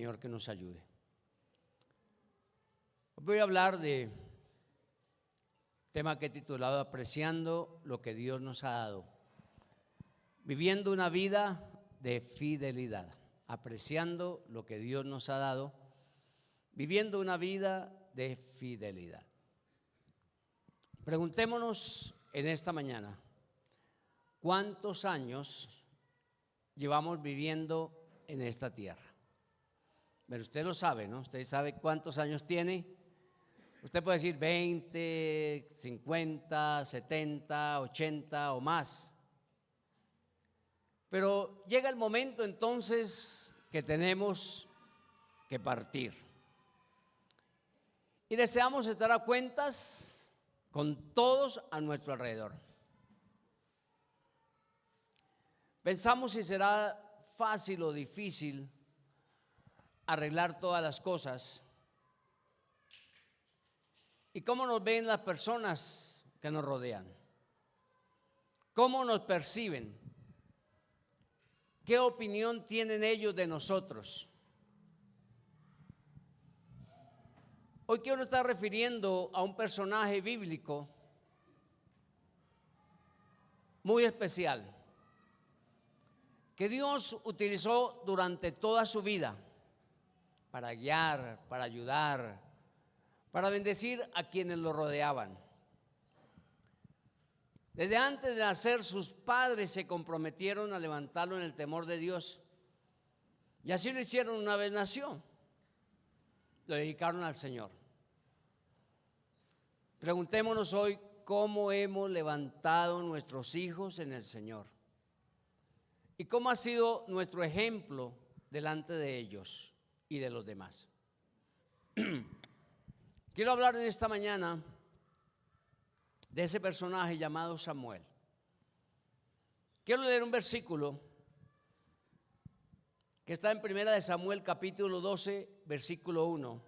Señor que nos ayude. Voy a hablar de tema que he titulado Apreciando lo que Dios nos ha dado. Viviendo una vida de fidelidad. Apreciando lo que Dios nos ha dado. Viviendo una vida de fidelidad. Preguntémonos en esta mañana, ¿cuántos años llevamos viviendo en esta tierra? Pero usted lo sabe, ¿no? Usted sabe cuántos años tiene. Usted puede decir 20, 50, 70, 80 o más. Pero llega el momento entonces que tenemos que partir. Y deseamos estar a cuentas con todos a nuestro alrededor. Pensamos si será fácil o difícil arreglar todas las cosas. ¿Y cómo nos ven las personas que nos rodean? ¿Cómo nos perciben? ¿Qué opinión tienen ellos de nosotros? Hoy quiero estar refiriendo a un personaje bíblico muy especial que Dios utilizó durante toda su vida para guiar, para ayudar, para bendecir a quienes lo rodeaban. Desde antes de nacer, sus padres se comprometieron a levantarlo en el temor de Dios. Y así lo hicieron una vez nació. Lo dedicaron al Señor. Preguntémonos hoy cómo hemos levantado nuestros hijos en el Señor. Y cómo ha sido nuestro ejemplo delante de ellos y de los demás. Quiero hablar en esta mañana de ese personaje llamado Samuel. Quiero leer un versículo que está en Primera de Samuel capítulo 12, versículo 1.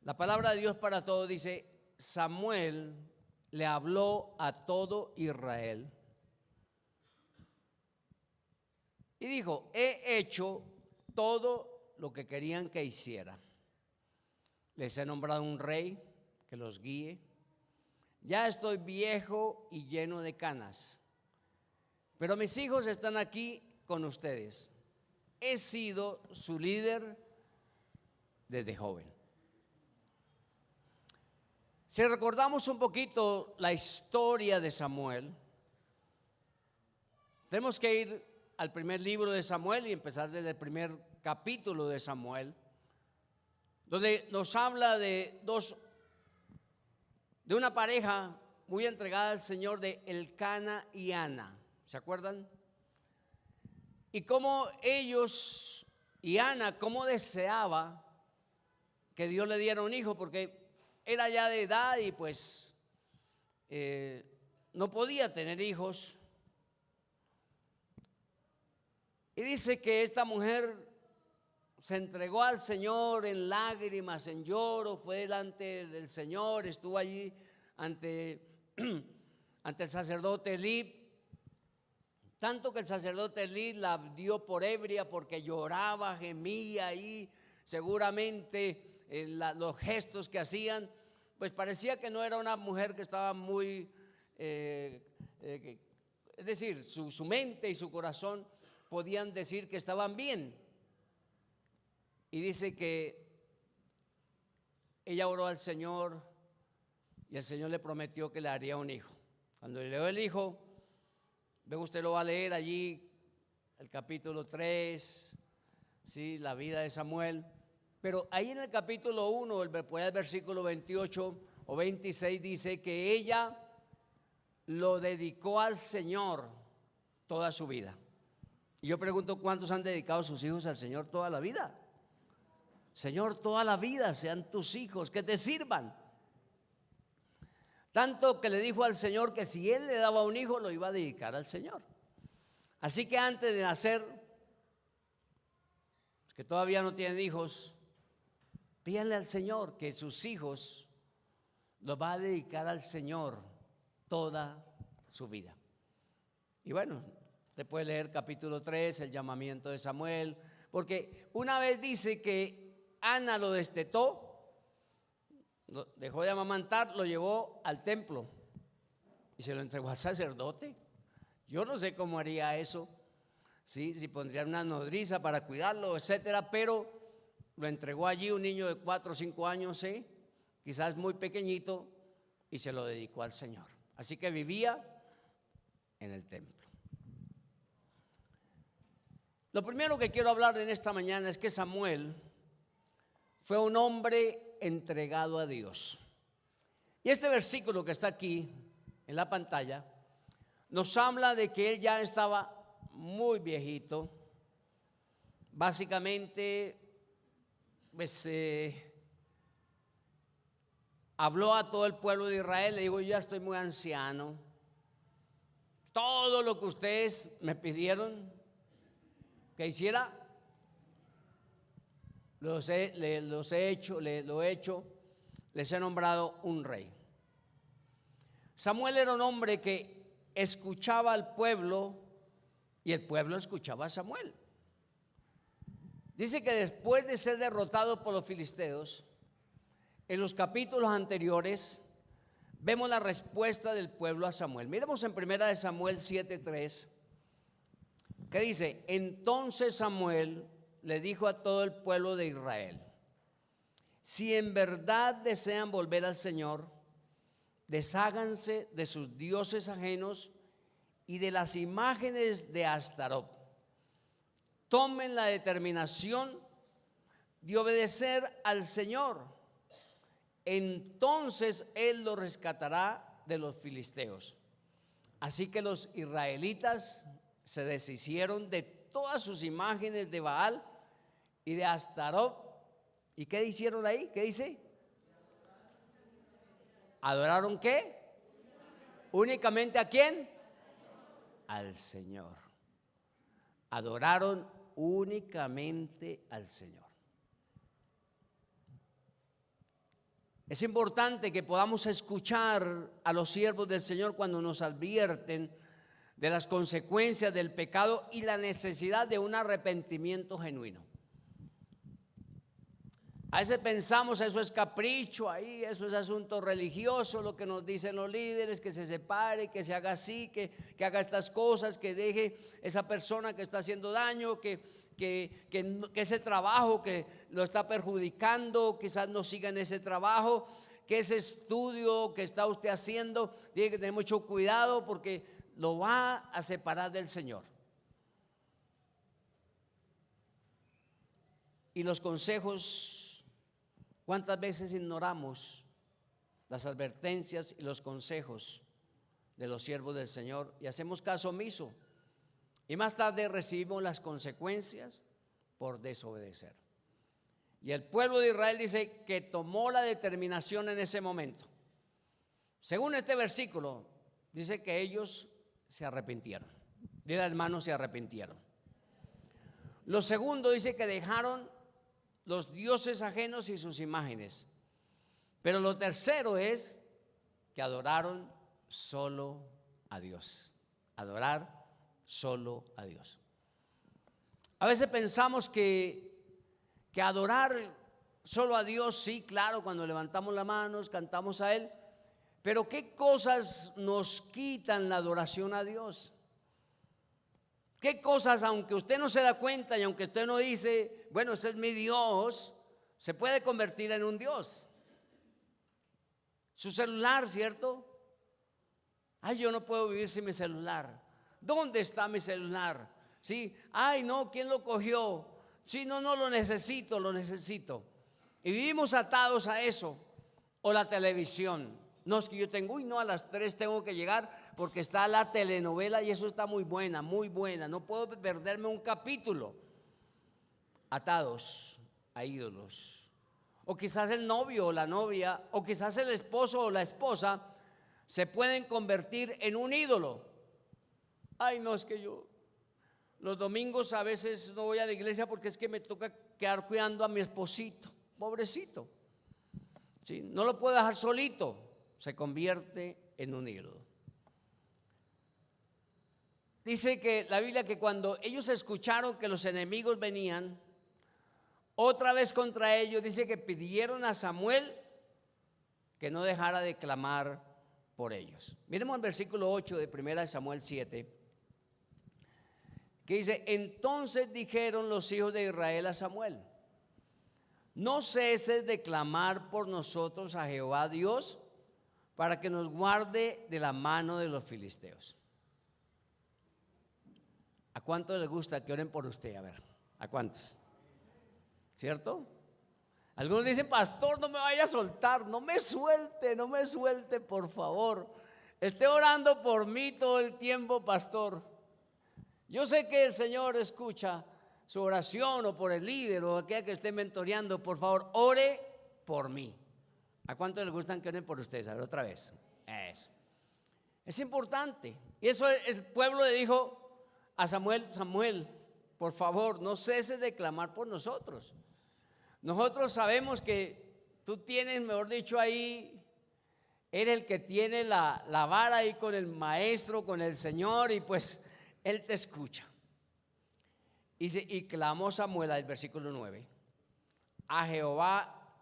La palabra de Dios para todos dice: Samuel le habló a todo Israel y dijo: he hecho todo lo que querían que hiciera. Les he nombrado un rey que los guíe. Ya estoy viejo y lleno de canas, pero mis hijos están aquí con ustedes. He sido su líder desde joven. Si recordamos un poquito la historia de Samuel, tenemos que ir al primer libro de Samuel y empezar desde el primer capítulo de Samuel, donde nos habla de una pareja muy entregada al Señor, de Elcana y Ana. ¿Se acuerdan? Y cómo ellos y Ana, cómo deseaba que Dios le diera un hijo, porque era ya de edad y pues no podía tener hijos. Y dice que esta mujer se entregó al Señor en lágrimas, en lloro, fue delante del Señor, estuvo allí ante el sacerdote Elí, tanto que el sacerdote Elí la dio por ebria porque lloraba, gemía ahí, seguramente los gestos que hacían, pues parecía que no era una mujer que estaba muy, es decir, su mente y su corazón podían decir que estaban bien. Y dice que ella oró al Señor y el Señor le prometió que le haría un hijo. Cuando le dio el hijo, ve, usted lo va a leer allí, el capítulo 3, ¿sí? La vida de Samuel. Pero ahí en el capítulo 1, el versículo 28 o 26, dice que ella lo dedicó al Señor toda su vida. Y yo pregunto, ¿cuántos han dedicado sus hijos al Señor toda la vida? Señor, toda la vida sean tus hijos, que te sirvan. Tanto que le dijo al Señor que si él le daba un hijo, lo iba a dedicar al Señor. Así que antes de nacer, que todavía no tienen hijos, pídanle al Señor que sus hijos los va a dedicar al Señor toda su vida. Y bueno, usted puede leer capítulo 3, el llamamiento de Samuel, porque una vez dice que Ana lo destetó, lo dejó de amamantar, lo llevó al templo y se lo entregó al sacerdote. Yo no sé cómo haría eso, ¿sí? Si pondría una nodriza para cuidarlo, etcétera, pero lo entregó allí un niño de 4 o 5 años, ¿sí? Quizás muy pequeñito, y se lo dedicó al Señor. Así que vivía en el templo. Lo primero que quiero hablar en esta mañana es que Samuel fue un hombre entregado a Dios. Y este versículo que está aquí en la pantalla nos habla de que él ya estaba muy viejito. Básicamente, pues habló a todo el pueblo de Israel, le dijo: yo ya estoy muy anciano, todo lo que ustedes me pidieron que hiciera, lo he hecho, les he nombrado un rey. Samuel era un hombre que escuchaba al pueblo y el pueblo escuchaba a Samuel. Dice que después de ser derrotado por los filisteos, en los capítulos anteriores vemos la respuesta del pueblo a Samuel. Miremos en 1 Samuel 7:3, que dice: entonces Samuel le dijo a todo el pueblo de Israel: si en verdad desean volver al Señor, desháganse de sus dioses ajenos y de las imágenes de Astarot. Tomen la determinación de obedecer al Señor. Entonces Él los rescatará de los filisteos. Así que los israelitas se deshicieron de todas sus imágenes de Baal y de Astarot. ¿Y qué hicieron ahí? ¿Qué dice? ¿Adoraron qué? ¿Únicamente a quién? Al Señor. Adoraron únicamente al Señor. Es importante que podamos escuchar a los siervos del Señor cuando nos advierten de las consecuencias del pecado y la necesidad de un arrepentimiento genuino. A veces pensamos eso es capricho, ahí eso es asunto religioso, lo que nos dicen los líderes, que se separe, que se haga así, que haga estas cosas, que deje esa persona que está haciendo daño, que ese trabajo que lo está perjudicando, quizás no siga en ese trabajo, que ese estudio que está usted haciendo, tiene que tener mucho cuidado porque lo va a separar del Señor. Y los consejos, ¿cuántas veces ignoramos las advertencias y los consejos de los siervos del Señor y hacemos caso omiso? Y más tarde recibimos las consecuencias por desobedecer. Y el pueblo de Israel dice que tomó la determinación en ese momento. Según este versículo, dice que ellos se arrepintieron. Dile, hermano, se arrepintieron. Lo segundo dice que dejaron los dioses ajenos y sus imágenes. Pero lo tercero es que adoraron solo a Dios. Adorar solo a Dios. A veces pensamos que adorar solo a Dios, sí, claro, cuando levantamos las manos, cantamos a Él, pero ¿qué cosas nos quitan la adoración a Dios? ¿Qué cosas, aunque usted no se da cuenta y aunque usted no dice, bueno, ese es mi Dios, se puede convertir en un Dios? Su celular, ¿cierto? Ay, yo no puedo vivir sin mi celular. ¿Dónde está mi celular? ¿Sí? Ay, no, ¿quién lo cogió? Sí, no, lo necesito, lo necesito. Y vivimos atados a eso. O la televisión. No, es que yo tengo, uy, no, a las 3 tengo que llegar porque está la telenovela y eso está muy buena, muy buena. No puedo perderme un capítulo. Atados a ídolos. O quizás el novio o la novia, o quizás el esposo o la esposa se pueden convertir en un ídolo. Ay, no, es que yo los domingos a veces no voy a la iglesia porque es que me toca quedar cuidando a mi esposito, pobrecito. ¿Sí? No lo puedo dejar solito, se convierte en un ídolo. Dice que la Biblia que cuando ellos escucharon que los enemigos venían, otra vez contra ellos, dice que pidieron a Samuel que no dejara de clamar por ellos. Miremos el versículo 8 de 1 Samuel 7, que dice: entonces dijeron los hijos de Israel a Samuel: no ceses de clamar por nosotros a Jehová Dios, para que nos guarde de la mano de los filisteos. ¿A cuántos les gusta que oren por usted? A ver, ¿a cuántos? ¿Cierto? Algunos dicen: pastor, no me vaya a soltar, no me suelte, por favor. Esté orando por mí todo el tiempo, pastor. Yo sé que el Señor escucha su oración, o por el líder, o aquella que esté mentoreando. Por favor, ore por mí. ¿A cuántos les gustan que oren por ustedes? A ver, otra vez. Eso es importante. Y eso el pueblo le dijo a Samuel: Samuel, por favor, no ceses de clamar por nosotros. Nosotros sabemos que tú tienes, mejor dicho, ahí, eres el que tiene la vara ahí con el maestro, con el Señor, y pues Él te escucha. Y clamó Samuel, al versículo 9, a Jehová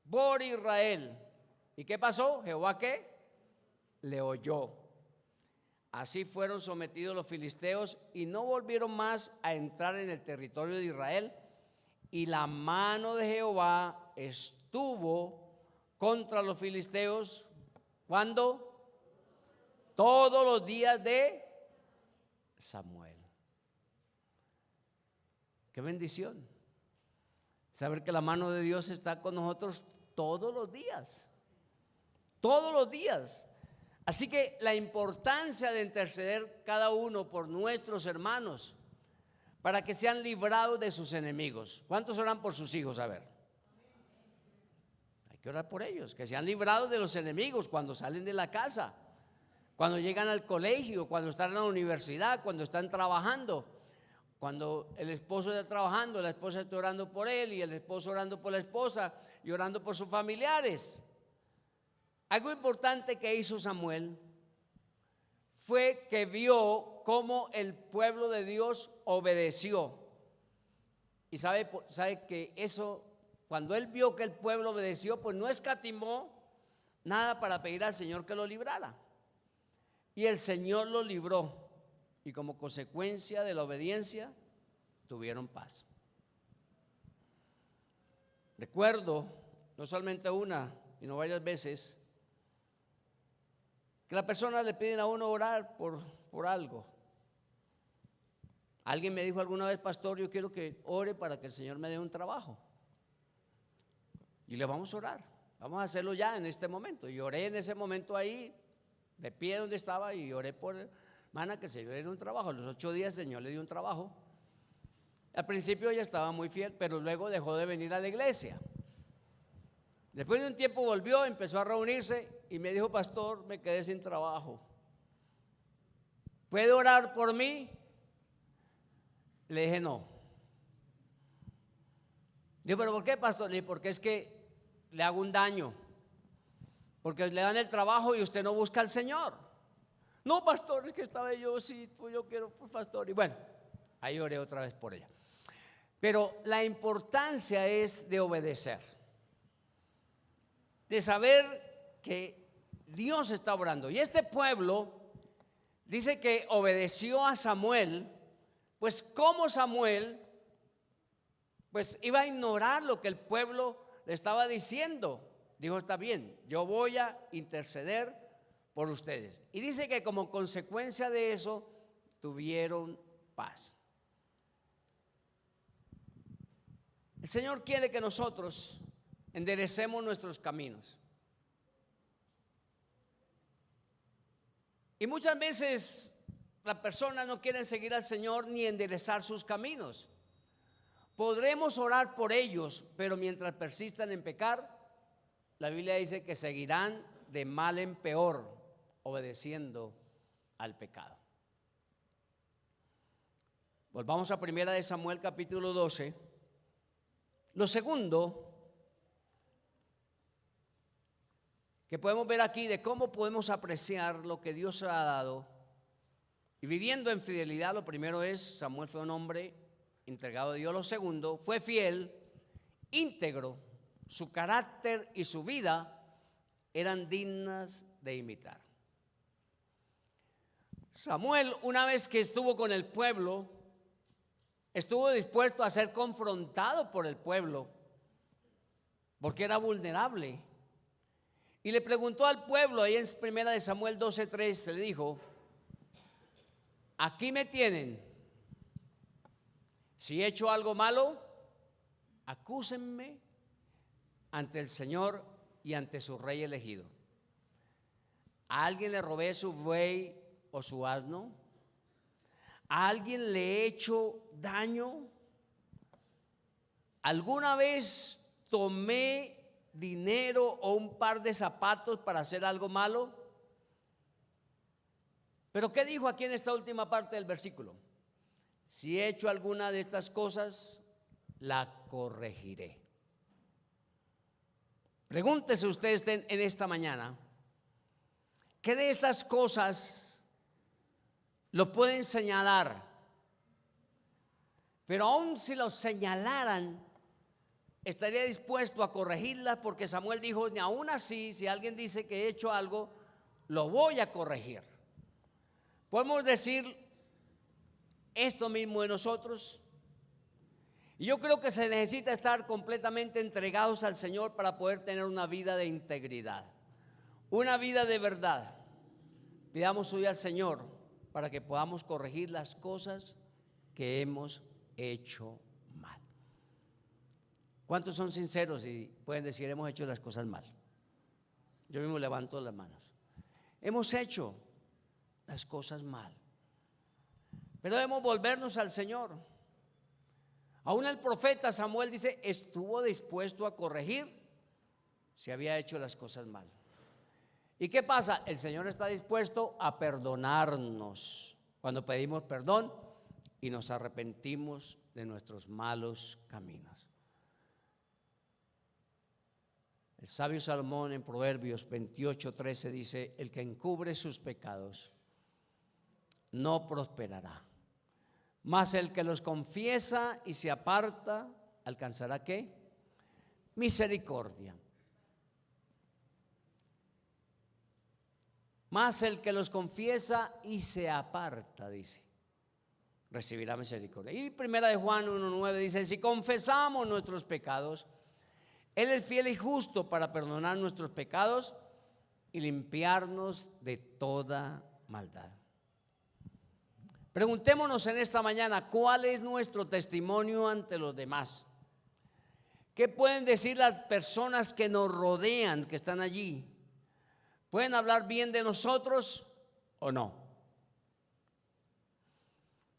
por Israel. ¿Y qué pasó? ¿Jehová qué? Le oyó. Así fueron sometidos los filisteos y no volvieron más a entrar en el territorio de Israel. Y la mano de Jehová estuvo contra los filisteos. ¿Cuándo? Todos los días de Samuel. Qué bendición saber que la mano de Dios está con nosotros todos los días. Todos los días. Así que la importancia de interceder cada uno por nuestros hermanos, para que sean librados de sus enemigos. ¿Cuántos oran por sus hijos? A ver. Hay que orar por ellos, que sean librados de los enemigos cuando salen de la casa, cuando llegan al colegio, cuando están en la universidad, cuando están trabajando. Cuando el esposo está trabajando, la esposa está orando por él, y el esposo orando por la esposa y orando por sus familiares. Algo importante que hizo Samuel fue que vio cómo el pueblo de Dios obedeció. Y sabe que eso, cuando él vio que el pueblo obedeció, pues no escatimó nada para pedir al Señor que lo librara. Y el Señor lo libró. Y como consecuencia de la obediencia, tuvieron paz. Recuerdo, no solamente una, sino varias veces, que las personas le piden a uno orar por algo. Alguien me dijo alguna vez: pastor, yo quiero que ore para que el Señor me dé un trabajo. Y le vamos a orar, vamos a hacerlo ya en este momento. Y oré en ese momento ahí, de pie donde estaba, y oré por hermana que el Señor le diera un trabajo. A los 8 días el Señor le dio un trabajo. Al principio ella estaba muy fiel, pero luego dejó de venir a la iglesia. Después de un tiempo volvió, empezó a reunirse y me dijo: pastor, me quedé sin trabajo, ¿puede orar por mí? Le dije: no. Dijo: ¿pero por qué, pastor? Le dije: porque es que le hago un daño, porque le dan el trabajo y usted no busca al Señor. No, pastor, es que estaba yo, sí, pues yo quiero, pues, pastor. Y bueno, ahí oré otra vez por ella. Pero la importancia es de obedecer, de saber que Dios está obrando. Y este pueblo dice que obedeció a Samuel. Pues como Samuel pues iba a ignorar lo que el pueblo le estaba diciendo. Dijo: está bien, yo voy a interceder por ustedes. Y dice que como consecuencia de eso tuvieron paz. El Señor quiere que nosotros enderecemos nuestros caminos. Y muchas veces las personas no quieren seguir al Señor ni enderezar sus caminos. Podremos orar por ellos, pero mientras persistan en pecar, la Biblia dice que seguirán de mal en peor, obedeciendo al pecado. Volvamos a 1 Samuel capítulo 12. Lo segundo que podemos ver aquí de cómo podemos apreciar lo que Dios ha dado y viviendo en fidelidad, lo primero es: Samuel fue un hombre entregado a Dios. Lo segundo, fue fiel, íntegro. Su carácter y su vida eran dignas de imitar. Samuel, una vez que estuvo con el pueblo, estuvo dispuesto a ser confrontado por el pueblo, porque era vulnerable. Y le preguntó al pueblo, ahí en 1 Samuel 12:3, le dijo: aquí me tienen. Si he hecho algo malo, acúsenme ante el Señor y ante su rey elegido. ¿A alguien le robé su buey o su asno? ¿A alguien le he hecho daño? ¿Alguna vez tomé dinero o un par de zapatos para hacer algo malo? Pero ¿qué dijo aquí en esta última parte del versículo? Si he hecho alguna de estas cosas, la corregiré. Pregúntese usted en esta mañana, ¿qué de estas cosas lo pueden señalar? Pero aun si lo señalaran, estaría dispuesto a corregirlas, porque Samuel dijo: ni aún así, si alguien dice que he hecho algo, lo voy a corregir. Podemos decir esto mismo de nosotros. Y yo creo que se necesita estar completamente entregados al Señor para poder tener una vida de integridad, una vida de verdad. Pidamos hoy al Señor para que podamos corregir las cosas que hemos hecho mal. ¿Cuántos son sinceros y pueden decir: hemos hecho las cosas mal? Yo mismo levanto las manos. Hemos hecho las cosas mal, pero debemos volvernos al Señor. Aún el profeta Samuel dice: estuvo dispuesto a corregir si había hecho las cosas mal. ¿Y qué pasa? El Señor está dispuesto a perdonarnos cuando pedimos perdón y nos arrepentimos de nuestros malos caminos. El sabio Salomón en Proverbios 28:13 dice: el que encubre sus pecados no prosperará, mas el que los confiesa y se aparta alcanzará ¿qué? Misericordia. Mas el que los confiesa y se aparta, dice, recibirá misericordia. Y 1 Juan 1:9 dice: si confesamos nuestros pecados, Él es fiel y justo para perdonar nuestros pecados y limpiarnos de toda maldad. Preguntémonos en esta mañana: ¿cuál es nuestro testimonio ante los demás? ¿Qué pueden decir las personas que nos rodean, que están allí? ¿Pueden hablar bien de nosotros o no?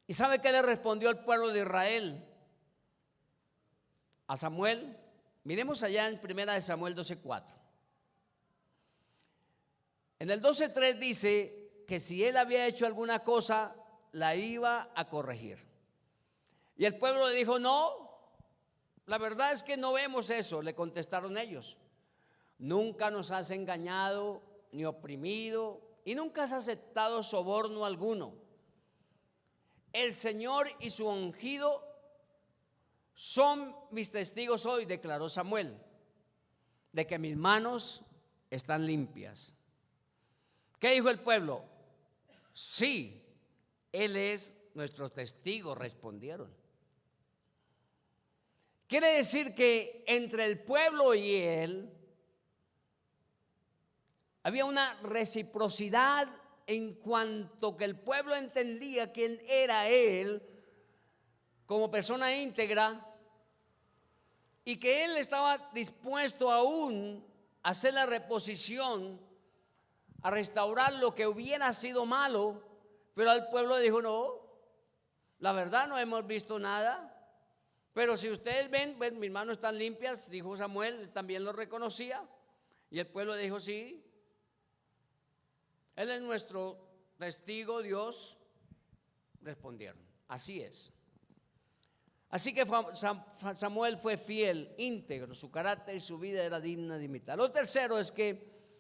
¿Y sabe qué le respondió el pueblo de Israel a Samuel? Miremos allá en 1 Samuel 12:4. En el 12:3 dice que si él había hecho alguna cosa, la iba a corregir. Y el pueblo le dijo: no, la verdad es que no vemos eso. Le contestaron ellos: nunca nos has engañado ni oprimido y nunca has aceptado soborno alguno. El Señor y su ungido son mis testigos hoy, declaró Samuel, de que mis manos están limpias. ¿Qué dijo el pueblo? Sí, Él es nuestro testigo, respondieron. Quiere decir que entre el pueblo y él había una reciprocidad en cuanto que el pueblo entendía quién era él como persona íntegra y que él estaba dispuesto aún a hacer la reposición, a restaurar lo que hubiera sido malo. Pero al pueblo dijo: no, la verdad no hemos visto nada. Pero si ustedes ven, pues mis manos están limpias, dijo Samuel, también lo reconocía. Y el pueblo dijo: sí, Él es nuestro testigo, Dios. Respondieron: así es. Así que Samuel fue fiel, íntegro, su carácter y su vida era digna de imitar. Lo tercero es que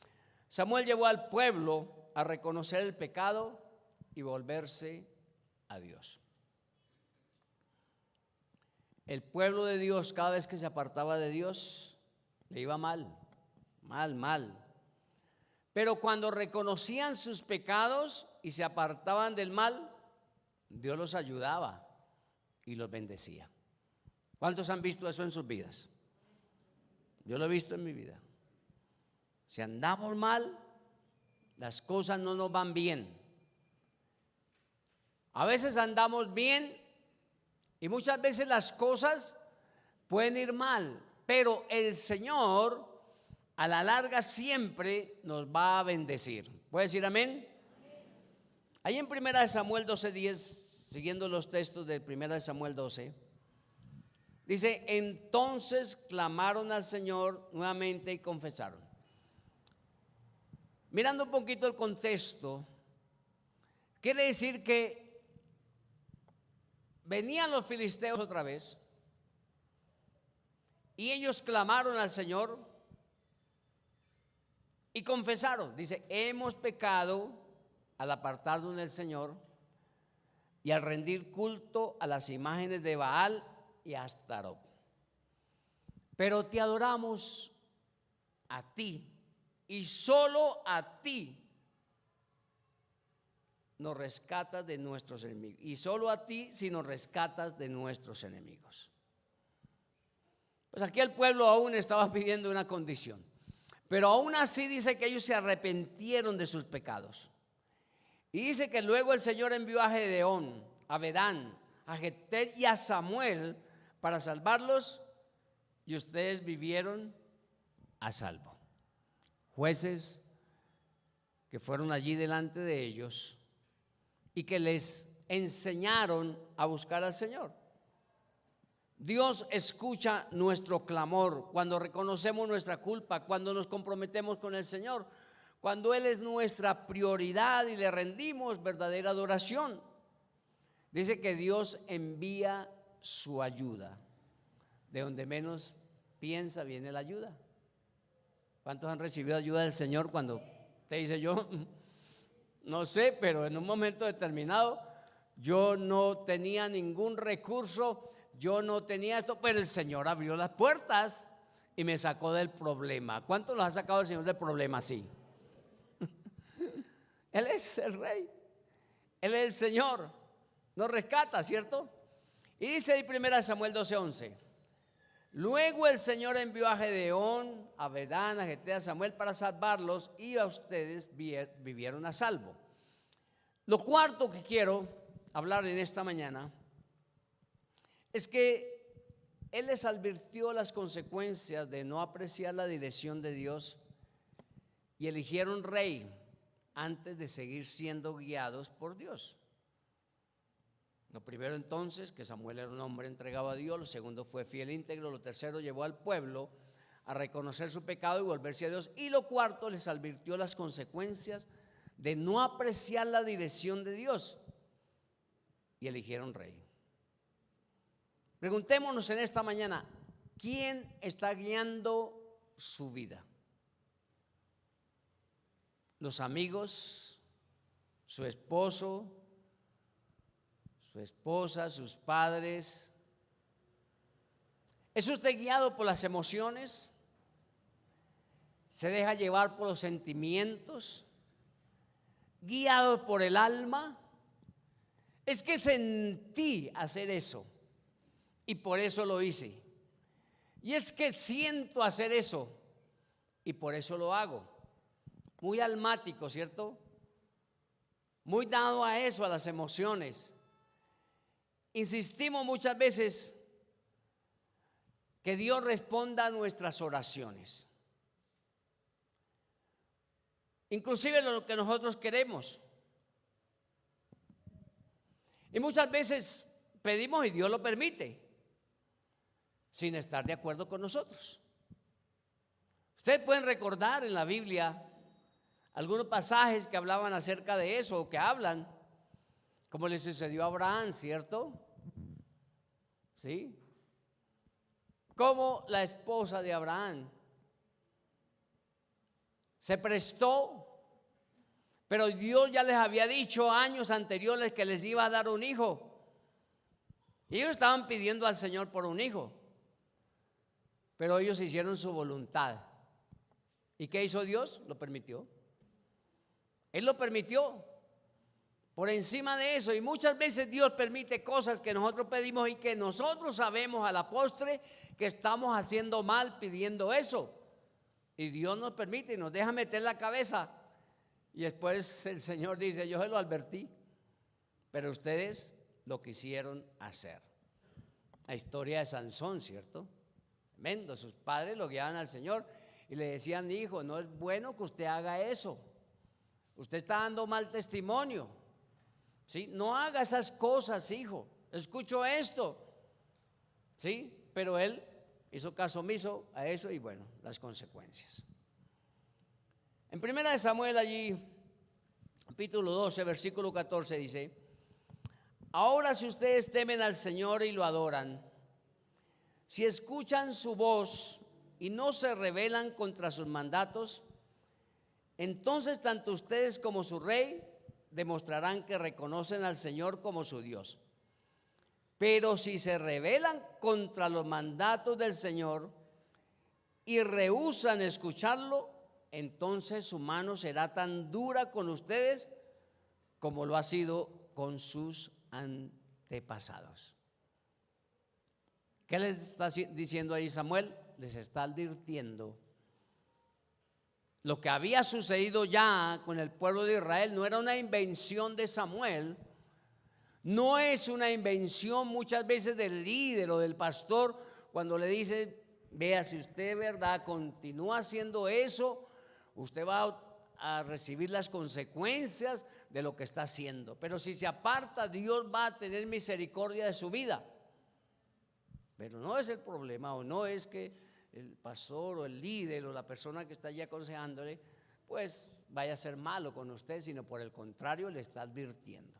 Samuel llevó al pueblo a reconocer el pecado y volverse a Dios. el pueblo de Dios, cada vez que se apartaba de Dios, le iba mal, mal, mal. Pero cuando reconocían sus pecados y se apartaban del mal, Dios los ayudaba y los bendecía. ¿Cuántos han visto eso en sus vidas? Yo lo he visto en mi vida. Si andamos mal, las cosas no nos van bien. A veces andamos bien y muchas veces las cosas pueden ir mal, pero el Señor a la larga siempre nos va a bendecir. ¿Puede decir amén? Ahí en 1 Samuel 12:10, siguiendo los textos de 1 Samuel 12, dice: entonces clamaron al Señor nuevamente y confesaron. Mirando un poquito el contexto, quiere decir que venían los filisteos otra vez y ellos clamaron al Señor y confesaron. Dice: hemos pecado al apartarnos del Señor y al rendir culto a las imágenes de Baal y Astarot. Pero te adoramos a ti y solo a ti nos rescatas de nuestros enemigos. Y solo a ti si nos rescatas de nuestros enemigos. Pues aquí el pueblo aún estaba pidiendo una condición. Pero aún así dice que ellos se arrepintieron de sus pecados. Y dice que luego el Señor envió a Gedeón, a Bedán, a Jefté y a Samuel para salvarlos. Y ustedes vivieron a salvo. Jueces que fueron allí delante de ellos y que les enseñaron a buscar al Señor. Dios escucha nuestro clamor cuando reconocemos nuestra culpa, cuando nos comprometemos con el Señor, cuando Él es nuestra prioridad y le rendimos verdadera adoración. Dice que Dios envía su ayuda. De donde menos piensa viene la ayuda. ¿Cuántos han recibido ayuda del Señor cuando te dice yo? No sé, pero en un momento determinado yo no tenía ningún recurso, yo no tenía esto, pero el Señor abrió las puertas y me sacó del problema. ¿Cuántos los ha sacado el Señor del problema? Sí. Él es el Rey, Él es el Señor, nos rescata, ¿cierto? Y dice en 1 Samuel 12:11: luego el Señor envió a Gedeón, a Bedán, a Jefté, a Samuel para salvarlos y a ustedes vivieron a salvo. Lo cuarto que quiero hablar en esta mañana es que Él les advirtió las consecuencias de no apreciar la dirección de Dios y eligieron rey antes de seguir siendo guiados por Dios. Lo primero entonces, que Samuel era un hombre entregado a Dios. Lo segundo, fue fiel e íntegro. Lo tercero, llevó al pueblo a reconocer su pecado y volverse a Dios. Y lo cuarto, les advirtió las consecuencias de no apreciar la dirección de Dios y eligieron rey. Preguntémonos en esta mañana: ¿quién está guiando su vida? ¿Los amigos? ¿Su esposo? ¿Su esposa? ¿Sus padres? ¿Es usted guiado por las emociones? ¿Se deja llevar por los sentimientos? ¿Guiado por el alma? Es que sentí hacer eso y por eso lo hice. Y es que siento hacer eso y por eso lo hago. Muy almático, ¿cierto? Muy dado a eso, a las emociones. Insistimos muchas veces que Dios responda a nuestras oraciones, inclusive lo que nosotros queremos. Y muchas veces pedimos y Dios lo permite, sin estar de acuerdo con nosotros. Ustedes pueden recordar en la Biblia algunos pasajes que hablaban acerca de eso, o que hablan, como le sucedió a Abraham, ¿cierto? ¿Sí? Como la esposa de Abraham se prestó, pero Dios ya les había dicho años anteriores que les iba a dar un hijo. Y ellos estaban pidiendo al Señor por un hijo, pero ellos hicieron su voluntad. ¿Y qué hizo Dios? Lo permitió. Él lo permitió. Por encima de eso, y muchas veces Dios permite cosas que nosotros pedimos y que nosotros sabemos a la postre que estamos haciendo mal pidiendo eso. Y Dios nos permite y nos deja meter la cabeza. Y después el Señor dice: yo se lo advertí, pero ustedes lo quisieron hacer. La historia de Sansón, ¿cierto? Tremendo. Sus padres lo guiaban al Señor y le decían: hijo, no es bueno que usted haga eso. Usted está dando mal testimonio. ¿Sí? No haga esas cosas, hijo. Escucho esto. ¿Sí? Pero él hizo caso omiso a eso y bueno, las consecuencias. En 1 Samuel allí, capítulo 12, versículo 14 dice: ahora si ustedes temen al Señor y lo adoran, si escuchan su voz y no se rebelan contra sus mandatos, entonces tanto ustedes como su rey demostrarán que reconocen al Señor como su Dios. Pero si se rebelan contra los mandatos del Señor y rehúsan escucharlo, entonces su mano será tan dura con ustedes como lo ha sido con sus antepasados. ¿Qué les está diciendo ahí Samuel? Les está advirtiendo. Lo que había sucedido ya con el pueblo de Israel no era una invención de Samuel, no es una invención muchas veces del líder o del pastor cuando le dice: vea, si usted de verdad continúa haciendo eso, usted va a recibir las consecuencias de lo que está haciendo. Pero si se aparta, Dios va a tener misericordia de su vida. Pero no es el problema, o no es que el pastor o el líder o la persona que está allí aconsejándole pues vaya a ser malo con usted, sino por el contrario le está advirtiendo.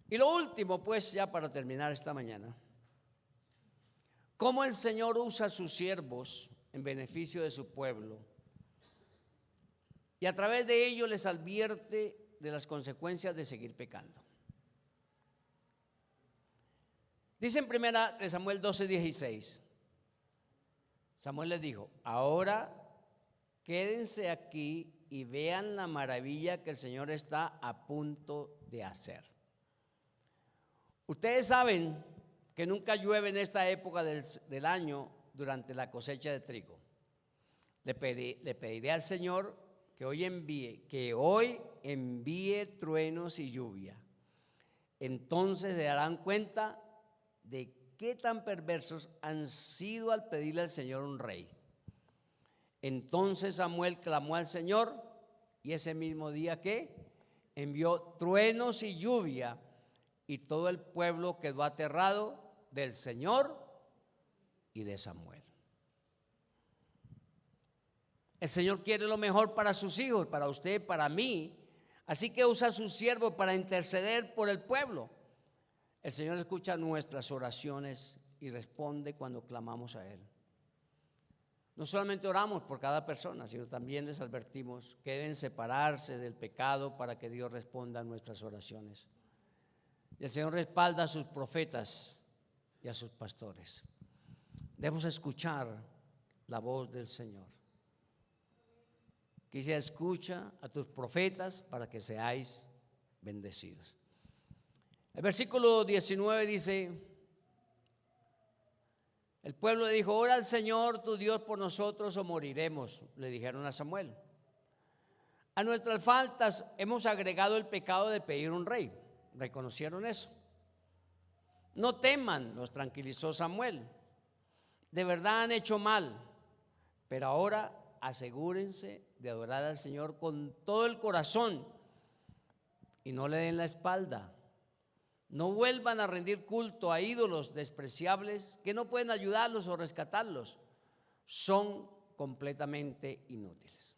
Y lo último, pues, ya para terminar esta mañana, cómo el Señor usa a sus siervos en beneficio de su pueblo y a través de ello les advierte de las consecuencias de seguir pecando. Dice en 1 Samuel 12:16, Samuel les dijo: ahora quédense aquí y vean la maravilla que el Señor está a punto de hacer. Ustedes saben que nunca llueve en esta época del año durante la cosecha de trigo. Le pediré al Señor que hoy envíe truenos y lluvia. Entonces se darán cuenta de qué tan perversos han sido al pedirle al Señor un rey. Entonces Samuel clamó al Señor y ese mismo día que envió truenos y lluvia y todo el pueblo quedó aterrado del Señor y de Samuel. El Señor quiere lo mejor para sus hijos, para usted, para mí. Así que usa a sus siervos para interceder por el pueblo. El Señor escucha nuestras oraciones y responde cuando clamamos a Él. No solamente oramos por cada persona, sino también les advertimos que deben separarse del pecado para que Dios responda a nuestras oraciones. Y el Señor respalda a sus profetas y a sus pastores. Debemos escuchar la voz del Señor. Que se escucha a tus profetas para que seáis bendecidos. El versículo 19 dice: el pueblo le dijo: ora al Señor tu Dios por nosotros o moriremos. Le dijeron a Samuel: a nuestras faltas hemos agregado el pecado de pedir un rey. ¿Reconocieron eso? No teman, los tranquilizó Samuel. De verdad han hecho mal, pero ahora asegúrense de adorar al Señor con todo el corazón y no le den la espalda. No vuelvan a rendir culto a ídolos despreciables que no pueden ayudarlos o rescatarlos. Son completamente inútiles.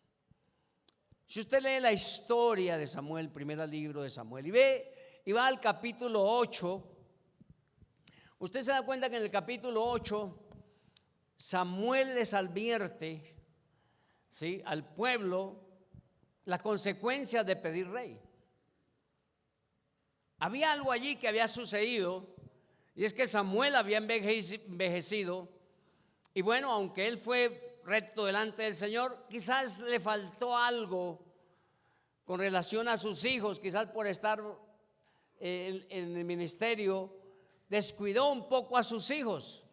Si usted lee la historia de Samuel, el primer libro de Samuel, y va al capítulo 8, usted se da cuenta que en el capítulo 8 Samuel les advierte, ¿sí?, al pueblo las consecuencias de pedir rey. Había algo allí que había sucedido Y es que Samuel había envejecido, y bueno, aunque él fue recto delante del Señor, quizás le faltó algo con relación a sus hijos, quizás por estar en el ministerio, descuidó un poco a sus hijos,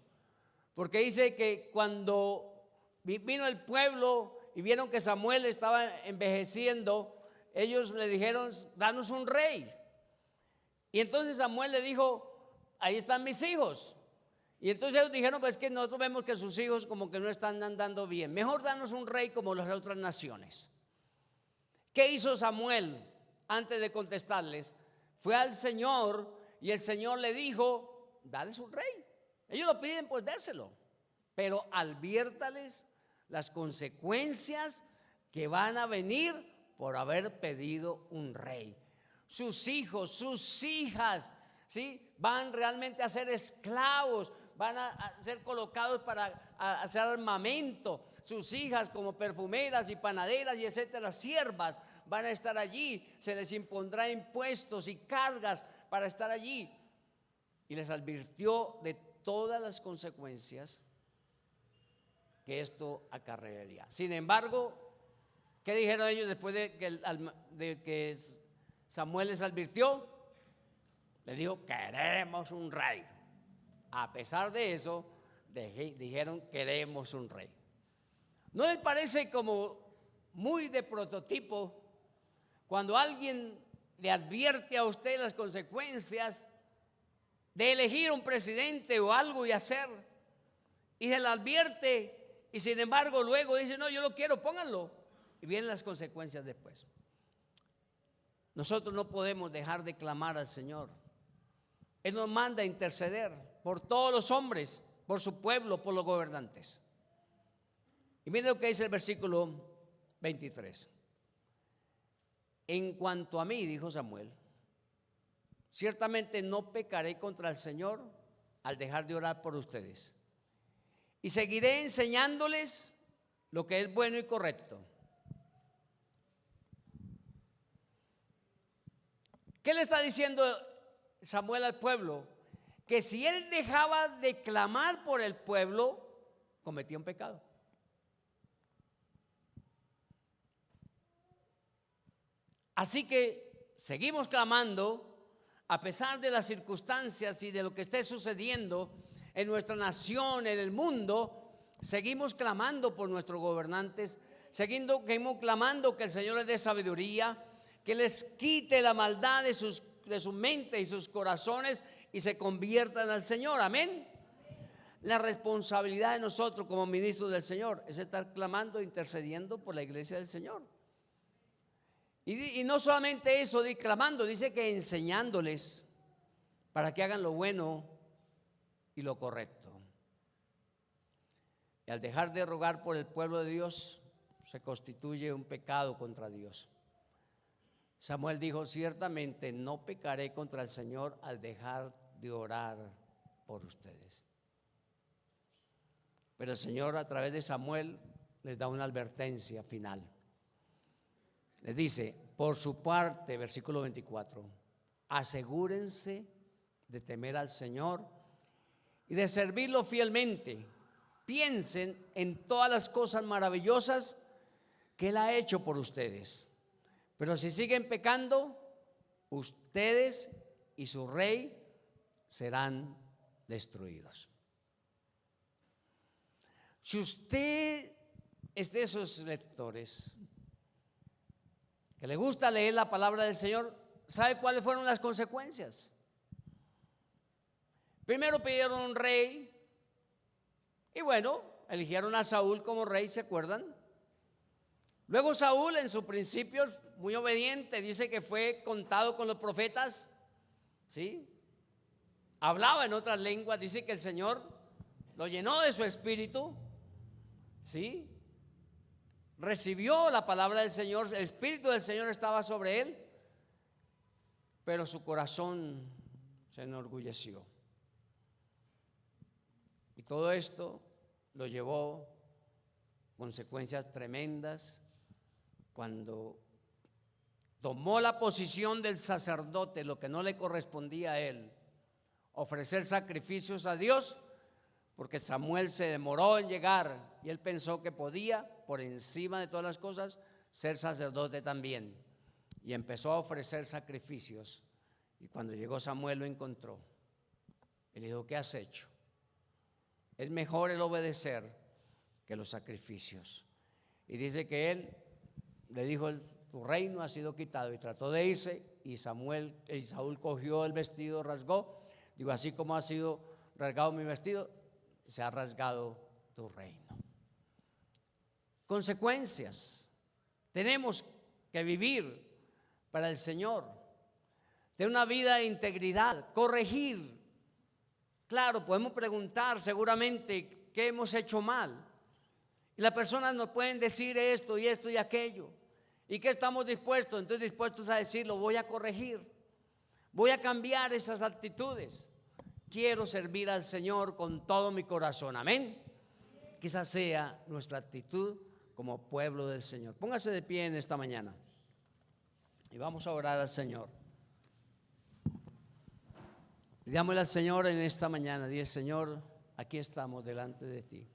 porque dice que cuando vino el pueblo y vieron que Samuel estaba envejeciendo, ellos le dijeron: danos un rey. Y entonces Samuel le dijo: ahí están mis hijos. Y entonces ellos dijeron: pues que nosotros vemos que sus hijos como que no están andando bien, mejor danos un rey como las otras naciones. ¿Qué hizo Samuel antes de contestarles? Fue al Señor y el Señor le dijo: dales un rey. Ellos lo piden, pues déselo, pero adviértales las consecuencias que van a venir por haber pedido un rey. Sus hijos, sus hijas, ¿sí?, van realmente a ser esclavos, van a ser colocados para hacer armamento. Sus hijas como perfumeras y panaderas y etcétera, siervas, van a estar allí. Se les impondrá impuestos y cargas para estar allí. Y les advirtió de todas las consecuencias que esto acarrearía. Sin embargo, ¿qué dijeron ellos después de que Samuel les advirtió? Le dijo: queremos un rey. A pesar de eso, dijeron: queremos un rey. ¿No les parece como muy de prototipo cuando alguien le advierte a usted las consecuencias de elegir un presidente o algo y hacer, y se le advierte, y sin embargo luego dice: no, yo lo quiero, pónganlo, y vienen las consecuencias después? Nosotros no podemos dejar de clamar al Señor. Él nos manda a interceder por todos los hombres, por su pueblo, por los gobernantes. Y miren lo que dice el versículo 23. En cuanto a mí, dijo Samuel, ciertamente no pecaré contra el Señor al dejar de orar por ustedes, y seguiré enseñándoles lo que es bueno y correcto. ¿Qué le está diciendo Samuel al pueblo? Que si él dejaba de clamar por el pueblo, cometía un pecado. Así que seguimos clamando a pesar de las circunstancias y de lo que esté sucediendo en nuestra nación, en el mundo. Seguimos clamando por nuestros gobernantes, seguimos clamando que el Señor les dé sabiduría, que les quite la maldad de su mente y sus corazones y se conviertan al Señor. Amén. La responsabilidad de nosotros como ministros del Señor es estar clamando e intercediendo por la iglesia del Señor. Y no solamente eso, clamando, dice que enseñándoles para que hagan lo bueno y lo correcto. Y al dejar de rogar por el pueblo de Dios, se constituye un pecado contra Dios. Samuel dijo: ciertamente no pecaré contra el Señor al dejar de orar por ustedes. Pero el Señor, a través de Samuel, les da una advertencia final. Les dice: por su parte, versículo 24, asegúrense de temer al Señor y de servirlo fielmente. Piensen en todas las cosas maravillosas que Él ha hecho por ustedes. Pero si siguen pecando, ustedes y su rey serán destruidos. Si usted es de esos lectores que le gusta leer la palabra del Señor, ¿sabe cuáles fueron las consecuencias? Primero pidieron un rey y bueno, eligieron a Saúl como rey, ¿se acuerdan? Luego Saúl, en sus principios, muy obediente, dice que fue contado con los profetas, ¿sí? Hablaba en otras lenguas, dice que el Señor lo llenó de su espíritu, ¿sí? Recibió la palabra del Señor, el espíritu del Señor estaba sobre él, pero su corazón se enorgulleció. Y todo esto lo llevó a consecuencias tremendas cuando tomó la posición del sacerdote, lo que no le correspondía a él, ofrecer sacrificios a Dios, porque Samuel se demoró en llegar y él pensó que podía, por encima de todas las cosas, ser sacerdote también. Y empezó a ofrecer sacrificios. Y cuando llegó Samuel lo encontró. Y le dijo: ¿qué has hecho? Es mejor el obedecer que los sacrificios. Y dice que él le dijo: tu reino ha sido quitado, y trató de irse, y Saúl cogió el vestido, rasgó, digo: así como ha sido rasgado mi vestido, se ha rasgado tu reino. Consecuencias. Tenemos que vivir para el Señor, de una vida de integridad, corregir. Claro, podemos preguntar seguramente qué hemos hecho mal, y las personas nos pueden decir esto y esto y aquello, y que estamos dispuestos, entonces dispuestos a decirlo: voy a corregir, voy a cambiar esas actitudes, quiero servir al Señor con todo mi corazón, amén. Quizás sea nuestra actitud como pueblo del Señor. Póngase de pie en esta mañana y vamos a orar al Señor. Digámosle al Señor en esta mañana: dile: Señor, aquí estamos delante de ti.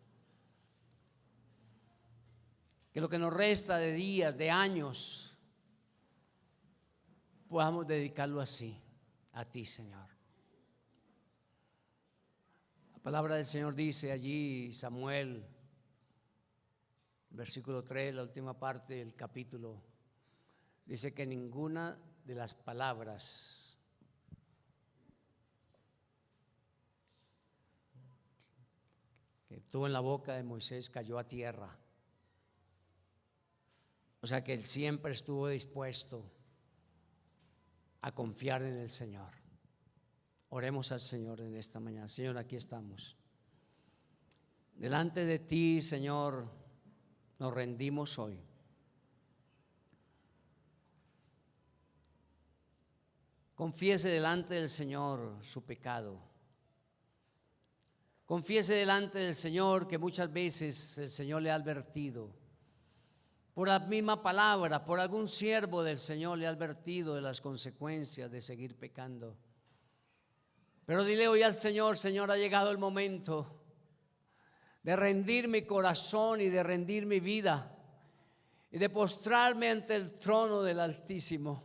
Que lo que nos resta de días, de años, podamos dedicarlo así, a ti, Señor. La palabra del Señor dice allí, Samuel, versículo 3, la última parte del capítulo, dice que ninguna de las palabras que estuvo en la boca de Moisés cayó a tierra. O sea que él siempre estuvo dispuesto a confiar en el Señor. Oremos al Señor en esta mañana. Señor, aquí estamos. Delante de ti, Señor, nos rendimos hoy. Confiese delante del Señor su pecado. Confiese delante del Señor que muchas veces el Señor le ha advertido. Por la misma palabra, por algún siervo del Señor le ha advertido de las consecuencias de seguir pecando. Pero dile hoy al Señor: Señor, ha llegado el momento de rendir mi corazón y de rendir mi vida y de postrarme ante el trono del Altísimo.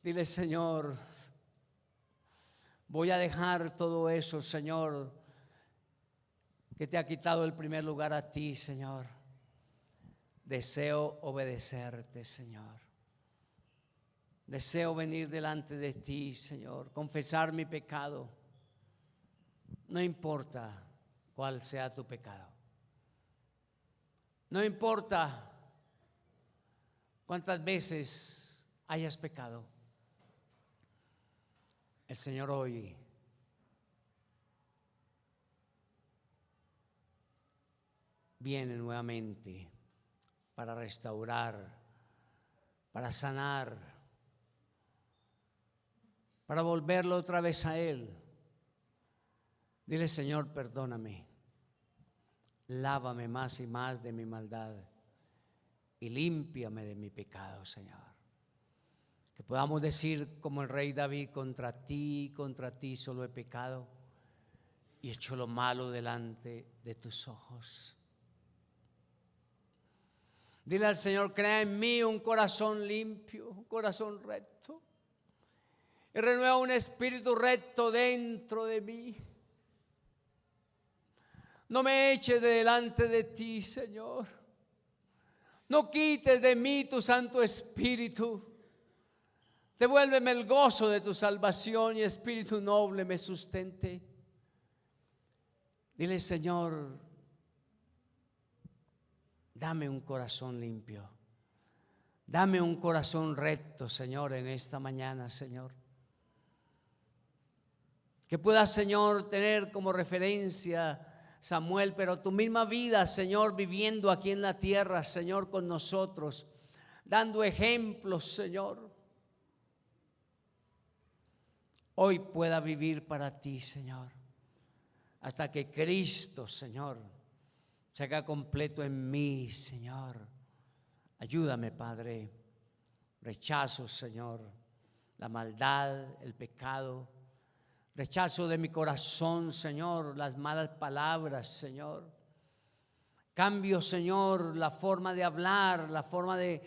Dile: Señor, voy a dejar todo eso, Señor, que te ha quitado el primer lugar a ti, Señor. Deseo obedecerte, Señor. Deseo venir delante de ti, Señor, confesar mi pecado. No importa cuál sea tu pecado. No importa cuántas veces hayas pecado. El Señor hoy viene nuevamente para restaurar, para sanar, para volverlo otra vez a Él. Dile: Señor, perdóname, lávame más y más de mi maldad y límpiame de mi pecado, Señor. Que podamos decir como el rey David: contra ti solo he pecado y hecho lo malo delante de tus ojos. Dile al Señor: crea en mí un corazón limpio, un corazón recto, y renueva un espíritu recto dentro de mí. No me eches de delante de ti, Señor. No quites de mí tu Santo Espíritu. Devuélveme el gozo de tu salvación y espíritu noble me sustente. Dile: Señor, dame un corazón limpio. Dame un corazón recto, Señor, en esta mañana, Señor. Que puedas, Señor, tener como referencia Samuel, pero tu misma vida, Señor, viviendo aquí en la tierra, Señor, con nosotros, dando ejemplos, Señor. Hoy pueda vivir para ti, Señor, hasta que Cristo, Señor, se haga completo en mí, Señor. Ayúdame, Padre. Rechazo, Señor, la maldad, el pecado. Rechazo de mi corazón, Señor, las malas palabras, Señor. Cambio, Señor, la forma de hablar, la forma de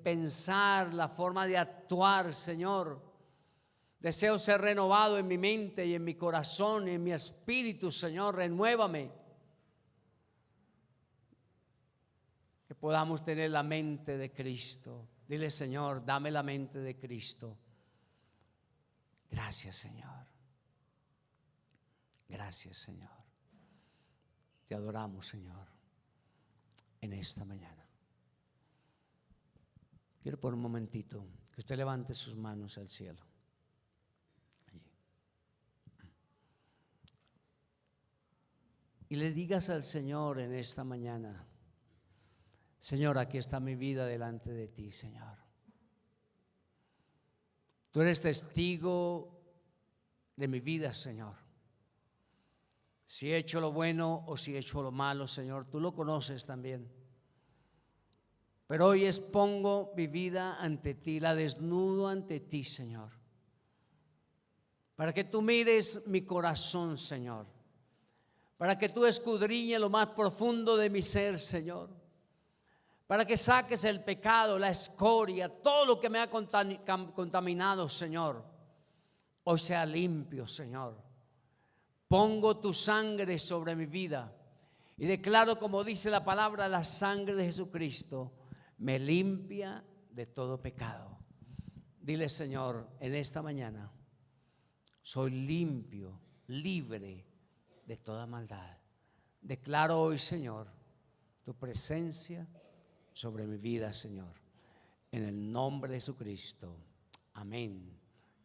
pensar, la forma de actuar, Señor. Deseo ser renovado en mi mente y en mi corazón y en mi espíritu, Señor. Renuévame. Que podamos tener la mente de Cristo. Dile, Señor, dame la mente de Cristo. Gracias, Señor. Gracias, Señor. Te adoramos, Señor, en esta mañana. Quiero por un momentito que usted levante sus manos al cielo. Allí. Y le digas al Señor en esta mañana: Señor, aquí está mi vida delante de ti, Señor. Tú eres testigo de mi vida, Señor. Si he hecho lo bueno o si he hecho lo malo, Señor, tú lo conoces también. Pero hoy expongo mi vida ante ti, la desnudo ante ti, Señor. Para que tú mires mi corazón, Señor. Para que tú escudriñes lo más profundo de mi ser, Señor. Para que saques el pecado, la escoria, todo lo que me ha contaminado, Señor. Hoy sea limpio, Señor. Pongo tu sangre sobre mi vida y declaro, como dice la palabra, la sangre de Jesucristo me limpia de todo pecado. Dile, Señor, en esta mañana soy limpio, libre de toda maldad. Declaro hoy, Señor, tu presencia sobre mi vida, Señor, en el nombre de Jesucristo. Amén.